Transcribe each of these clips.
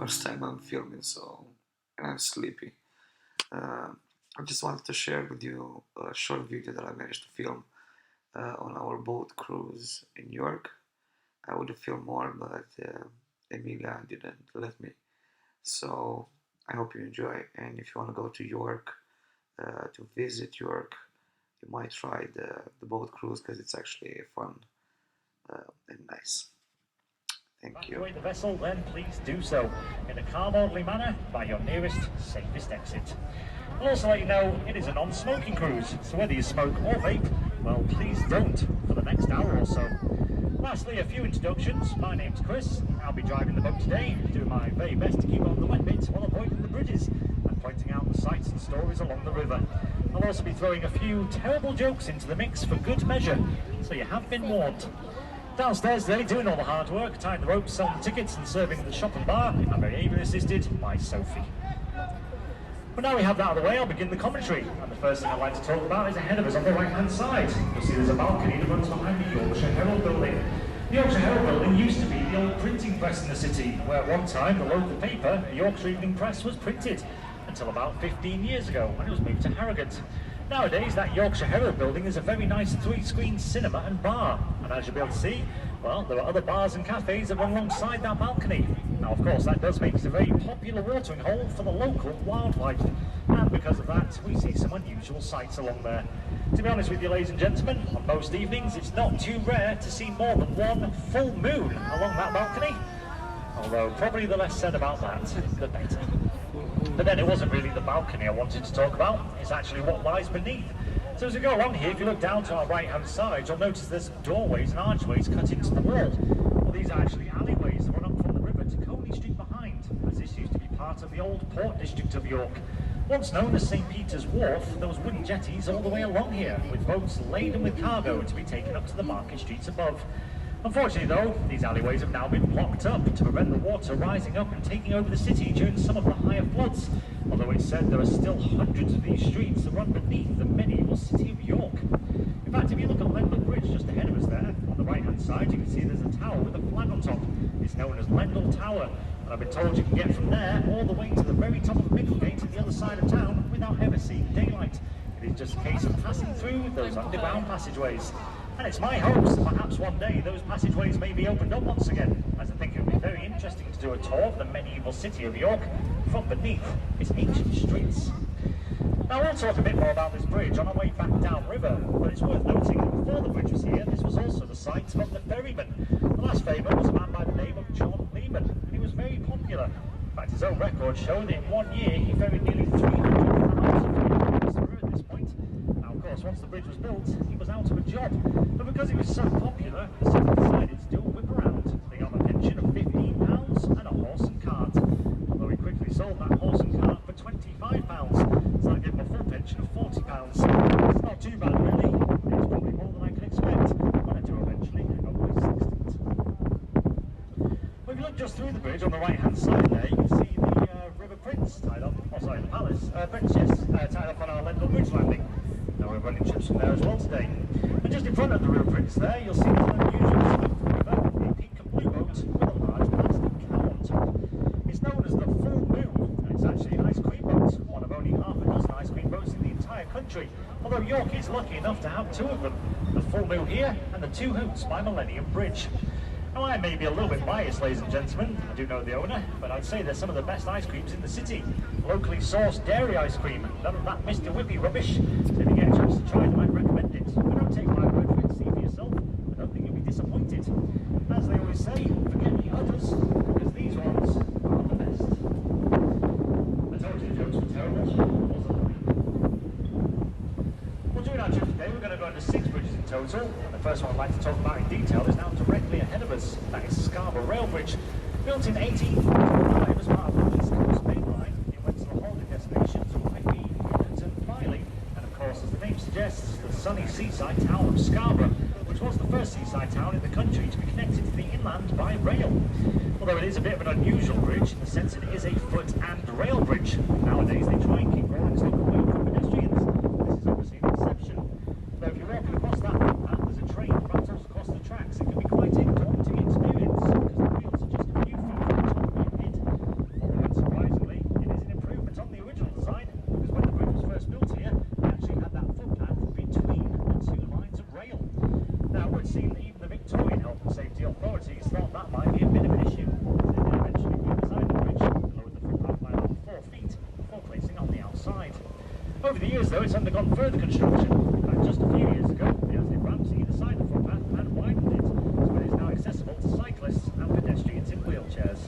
first time I'm filming, so and I'm sleepy. I just wanted to share with you a short video that I managed to film on our boat cruise in New York. I would have filmed more, but Emilia didn't let me. So I hope you enjoy, and if you want to go to York, to visit York, you might try the boat cruise because it's actually fun and nice. Thank you. Evacuate the vessel, then please do so in a calm, orderly manner by your nearest, safest exit. I'll also let you know it is a non-smoking cruise, so whether you smoke or vape, well, please don't for the next hour or so. Lastly, a few introductions. My name's Chris. I'll be driving the boat today, doing my very best to keep on the wet bits while avoiding the bridges and pointing out the sights and stories along the river. I'll also be throwing a few terrible jokes into the mix for good measure, so you have been warned. Downstairs today, doing all the hard work, tying the ropes, selling the tickets and serving at the shop and bar, I'm very ably assisted by Sophie. But now we have that out of the way, I'll begin the commentary. And the first thing I'd like to talk about is ahead of us on the right-hand side. You'll see there's a balcony that runs behind the Yorkshire Herald building. The Yorkshire Herald building used to be the old printing press in the city, where at one time the local paper, the Yorkshire Evening Press, was printed, until about 15 years ago when it was moved to Harrogate. Nowadays, that Yorkshire Herald building is a very nice three-screen cinema and bar, and as you'll be able to see, well, there are other bars and cafes that run alongside that balcony. Now, of course, that does make it a very popular watering hole for the local wildlife, and because of that, we see some unusual sights along there. To be honest with you, ladies and gentlemen, on most evenings, it's not too rare to see more than one full moon along that balcony, although probably the less said about that, the better. But then it wasn't really the balcony I wanted to talk about, it's actually what lies beneath. So as we go along here, if you look down to our right hand side, you'll notice there's doorways and archways cut into the wall. Well, these are actually alleyways that run up from the river to Coney Street behind, as this used to be part of the old port district of York. Once known as St. Peter's Wharf, there was wooden jetties all the way along here, with boats laden with cargo to be taken up to the market streets above. Unfortunately though, these alleyways have now been blocked up to prevent the water rising up and taking over the city during some of the higher floods, although it's said there are still hundreds of these streets that run beneath the medieval city of York. In fact, if you look at Lendal Bridge just ahead of us there, on the right hand side you can see there's a tower with a flag on top. It's known as Lendal Tower, and I've been told you can get from there all the way to the very top of Micklegate at the other side of town without ever seeing daylight. It is just a case of passing through those underground passageways. And it's my hopes that perhaps one day those passageways may be opened up once again, as I think it would be very interesting to do a tour of the medieval city of York from beneath its ancient streets. Now we'll talk a bit more about this bridge on our way back downriver, but it's worth noting that before the bridge was here, this was also the site of the ferryman. The last ferryman was a man by the name of John Lehman, and he was very popular. In fact, his own records show that in 1 year he ferried nearly 300,000 people through at this point. Now, of course, once the bridge was built, he was out of a job. But because he was so popular, the city decided to do a whip around. They got a pension of £15 and a horse and cart. Although he quickly sold that horse and cart for £25, so that gave him a full pension of £40. It's not too bad, really. It's probably more than I could expect when I do eventually go my sextant. Well, if you look just through the bridge on the right-hand side there, you can see the River Prince tied up. Oh, sorry, the Palace. Prince, yes, tied up on our Lendal Bridge landing. Now we're running trips from there as well today. And just in front of the River Prince there, you'll see the unusual swift river, a pink and blue boat with a large plastic cow on top. It's known as the Full Moon, and it's actually an ice cream boat, one of only half a dozen ice cream boats in the entire country, although York is lucky enough to have two of them, the Full Moon here and the Two Hoots by Millennium Bridge. Now I may be a little bit biased, ladies and gentlemen, I do know the owner, but I'd say they're some of the best ice creams in the city. Locally sourced dairy ice cream, none of that Mr. Whippy rubbish, so if you get a chance to try them, I'd recommend it. But don't take my word for it, see for yourself, I don't think you'll be disappointed. As they always say, forget the others, because these ones are the best. I told you the jokes were terrible, wasn't I? Well, during our trip today, we're going to go into 6 bridges in total, and the first one I'd like to talk about in detail is now directly ahead of us. That is Scarborough Rail Bridge. Built in 1845 as part of the East Coast Main Line, it went to the holiday destinations of Whitby, Newton, Filey, and of course, as the name suggests, the sunny seaside town of Scarborough, which was the first seaside town in the country to be connected to the inland by rail. Although it is a bit of an unusual bridge in the sense that it is a foot and rail bridge. Nowadays they try and keep rolling stock away from pedestrians. This is obviously an exception. Though if you're walking across that footpath, there's a train that rattles across the tracks. It can be quite a daunting experience because the wheels are just a few feet from the top of your head. it seemed that even the Victorian health and safety authorities thought that might be a bit of an issue. They did eventually redesign the bridge and lowered the footpath by about 4 feet before placing it on the outside. Over the years, though, it's undergone further construction. In fact, just a few years ago, they added ramps either side of the footpath and widened it, so it is now accessible to cyclists and pedestrians in wheelchairs.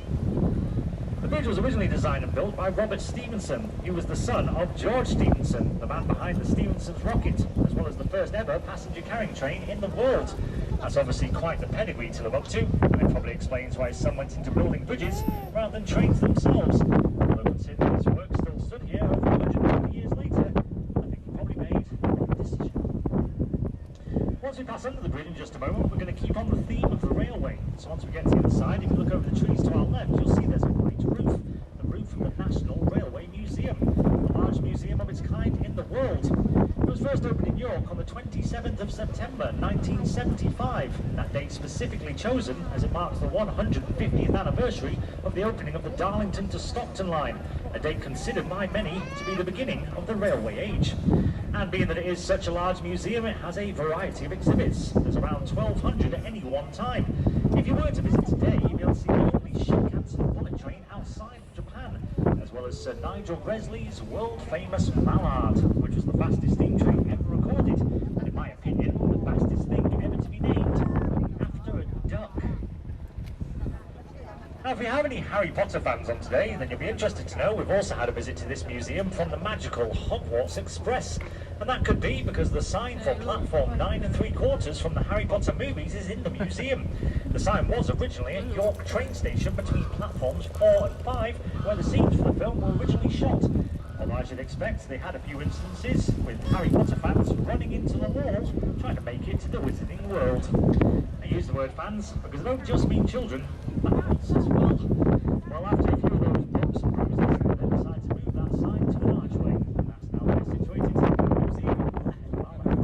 The bridge was originally designed and built by Robert Stephenson. He was the son of George Stephenson, the man behind the Stephenson's rocket, as well as the first ever passenger carrying train in the world. That's obviously quite the pedigree to live up to, and it probably explains why his son went into building bridges rather than trains themselves. Although considering his work still stood here over 150 years later, I think he probably made the right decision. Once we pass under the bridge in just a moment, we're going to keep on the theme of the railway. So once we get to the other side, if you look over the trees to our left, you'll see there's a white roof. The roof of the National Railway Museum, the large museum of its kind in the world. It was first opened in York on the 27th of September 1975. That date specifically chosen as it marks the 150th anniversary of the opening of the Darlington to Stockton line, a date considered by many to be the beginning of the railway age. And being that it is such a large museum, it has a variety of exhibits. There's around 1,200 at any one time. If you were to visit today, you'd be able to see the only Shinkansen bullet train outside of Japan, as well as Sir Nigel Gresley's world-famous Mallard, which was the fastest steam train ever recorded, and in my opinion, the fastest thing ever to be named after a duck. Now, if we have any Harry Potter fans on today, then you'll be interested to know we've also had a visit to this museum from the magical Hogwarts Express. And that could be because the sign for platform 9 3/4 from the Harry Potter movies is in the museum. The sign was originally at York train station between platforms 4 and 5, where the scenes for the film were originally shot. Although I should expect they had a few instances with Harry Potter fans running into the wall, trying to make it to the Wizarding World. I use the word fans because I don't just mean children, but adults as well. Well, after a few of those bumps and bruises, they decided to move that sign to an archway, and that's now there situated in the museum at Mallard.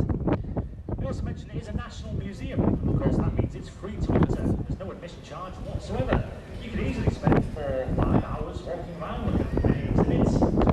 They also mentioned it is a national museum, and of course that means it's free to enter. There's no admission charge whatsoever. You could easily spend 4 or 5 hours walking around looking at many exhibits.